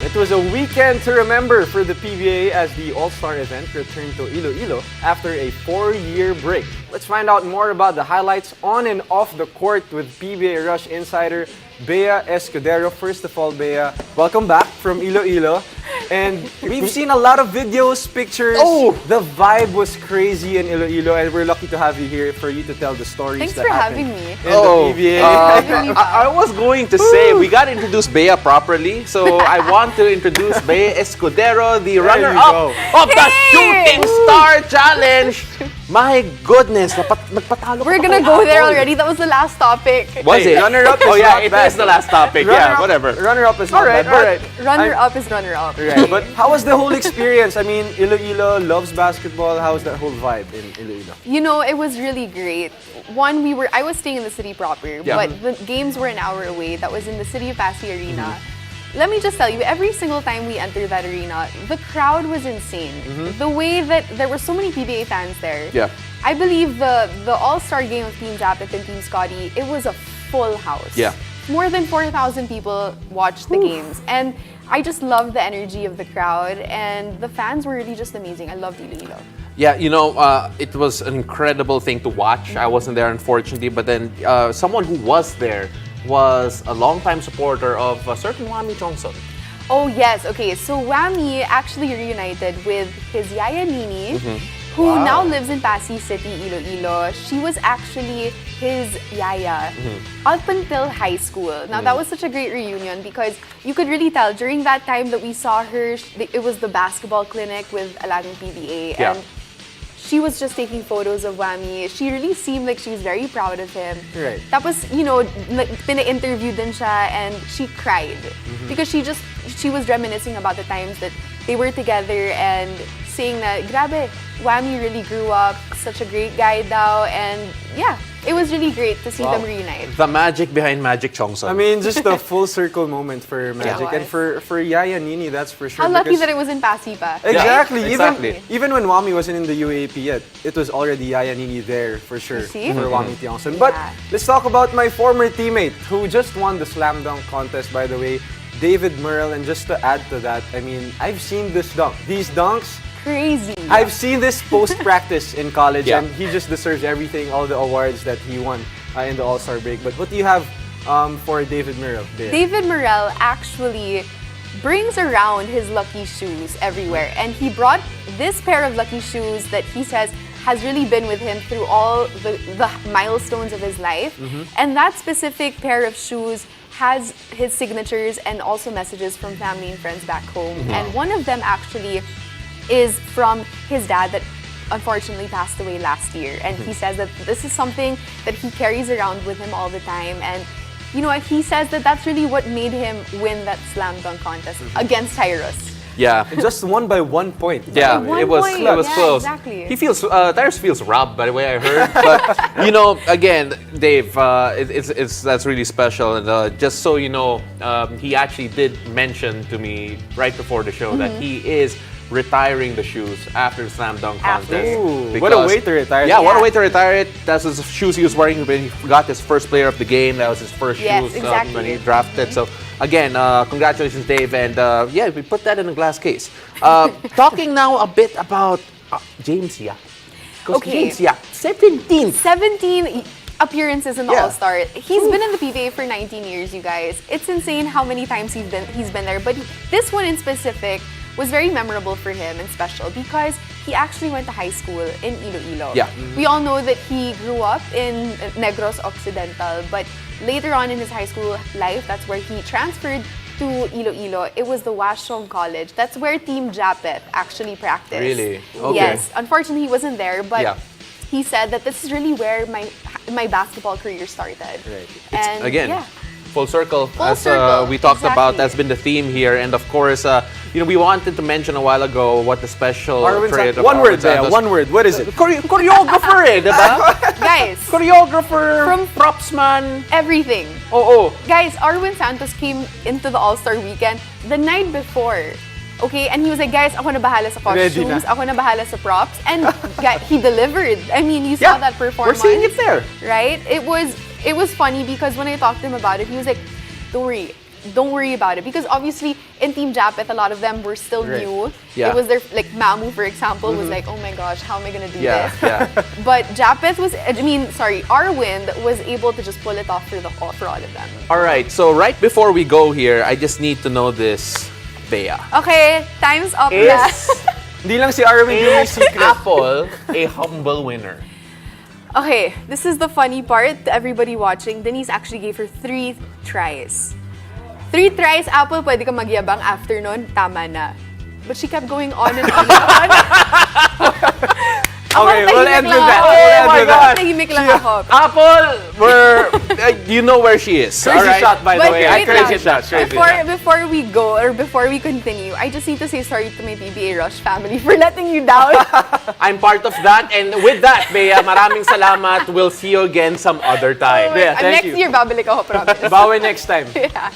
It was a weekend to remember for the PBA as the All-Star event returned to Iloilo after a 4-year break. Let's find out more about the highlights on and off the court with PBA Rush insider Bea Escudero. First of all, Bea, welcome back from Iloilo. And we've seen a lot of videos, pictures. Oh! The vibe was crazy in Iloilo, and we're lucky to have you here for you to tell the stories Thanks that for happened having me. in the PBA. I was going to say, we got to introduce Bea properly. So I want to introduce Bea Escudero, the runner-up of the Shooting Star Challenge. My goodness, nagpatalo We're gonna go there already. That was the last topic. Was it? Runner-up is Oh yeah, not it bad. is the last topic. Yeah, whatever. Runner-up is not bad. Alright. Runner-up is runner-up. Right. But how was the whole experience? I mean, Iloilo loves basketball. How was that whole vibe in Iloilo? You know, it was really great. One, I was staying in the city proper, Yeah. but the games were an hour away. That was in the City of Pasay Arena. Let me just tell you, every single time we entered that arena, the crowd was insane. The way that there were so many PBA fans there. Yeah. I believe the All-Star game of Team Japeth and Team Scotty, it was a full house. Yeah. More than 4,000 people watched the games. And I just loved the energy of the crowd, and the fans were really just amazing. I loved Iloilo. Yeah, you know, it was an incredible thing to watch. I wasn't there, unfortunately, but then someone who was there was a longtime supporter of a certain Juami Tiongson. Oh yes, okay. So Juami actually reunited with his Yaya Nini, who now lives in Pasay City, Iloilo. She was actually his Yaya up until high school. Now that was such a great reunion because you could really tell during that time that we saw her, it was the basketball clinic with Alagang PBA. Yeah. And she was just taking photos of Juami. She really seemed like she was very proud of him. Right. Tapos, you know, pina-interview din siya and she cried. Because she was reminiscing about the times that they were together and saying that, grabe, Juami really grew up, such a great guy daw. And yeah, it was really great to see them reunite. The magic behind Magic Tiongson. I mean, just a full circle moment for Magic. Yeah. And for Yaya Nini, that's for sure. How lucky because- that it was in Pasay pa. Exactly. Yeah, exactly. Even when Juami wasn't in the UAP yet, it was already Yaya Nini there for sure You see? for Juami Tiongson. But let's talk about my former teammate who just won the slam dunk contest, by the way, David Murrell. And just to add to that, I mean, I've seen this dunk. These dunks, Crazy. I've seen this post-practice in college, Yeah. and he just deserves everything, all the awards that he won in the All-Star break. But what do you have for David Murrell there? David Murrell actually brings around his lucky shoes everywhere. And he brought this pair of lucky shoes that he says has really been with him through all the milestones of his life. And that specific pair of shoes has his signatures and also messages from family and friends back home. And one of them actually is from his dad that unfortunately passed away last year. And he says that this is something that he carries around with him all the time. And you know, he says that that's really what made him win that slam dunk contest against Tyrus. yeah. Just won by 1 point. Yeah, One it was point. it was Yeah, close. exactly. He feels Tyrus feels robbed, by the way I heard. But you know, again, Dave, it's that's really special. And just so you know, he actually did mention to me right before the show that he is retiring the shoes after the slam dunk contest. Ooh, what a way to retire. Yeah, what a Yeah. way to retire it. That's his shoes he was wearing when he got his first player of the game. That was his first Yes, shoes exactly. when he drafted. So again, congratulations, Dave. And yeah, we put that in a glass case. Talking now a bit about James Yap. Because Okay. James Yap, 17th. 17 appearances in the Yeah. All-Star. He's been in the PBA for 19 years, you guys. It's insane how many times he's been there. But this one in specific was very memorable for him and special because he actually went to high school in Iloilo. Yeah. We all know that he grew up in Negros Occidental, but later on in his high school life, that's where he transferred to Iloilo. It was the Washong College. That's where Team Japeth actually practiced. Really? Okay. Yes. Unfortunately, he wasn't there, but Yeah. he said that this is really where my basketball career started. Right. And Again, yeah. full circle, Full as circle, we talked about. exactly. That's been the theme here. And of course, you know, we wanted to mention a while ago what the special Arwind trait Santos. of One word, Arwind Bea. Santos- One word. What is it? Choreographer eh, diba? Guys, Choreographer, From- propsman. everything. Oo. Guys, Arwind Santos came into the All-Star weekend the night before. Okay, and he was like, guys, ako na bahala sa Ready costumes, na. ako na bahala sa props. And he delivered. I mean, you saw that performance. We're seeing it there. Right? It was funny because when I talked to him about it, he was like, don't worry, don't worry about it. Because obviously, in Team Japeth, a lot of them were still new. Yeah. It was their, like, Mamu, for example, was like, oh my gosh, how am I gonna do Yeah, this? yeah. But Japeth was, Arwind was able to just pull it off for all of them. All right, so right before we go here, I just need to know this, Bea. Okay, time's up na. Is Hindi lang si Arwind yung may secret. Apple a humble winner? Okay, this is the funny part to everybody watching. Denise actually gave her 3 tries. 3 tries, Apple, pwede ka magyabang. After nun, tama na. But she kept going on and on and on. Okay, we'll end with that. Oh We'll end with that. Tahimik lang ako. Apple, you know where she is. Crazy all right? shot, by the But way. wait Crazy lang. shot. Crazy Before, shot. before we go, or before we continue, I just need to say sorry to my PBA Rush family for letting you down. I'm part of that. And with that, Bea, maraming salamat. We'll see you again some other time. Bea, thank Next you. year, babalik ako, promise. Bawi next time. Yeah.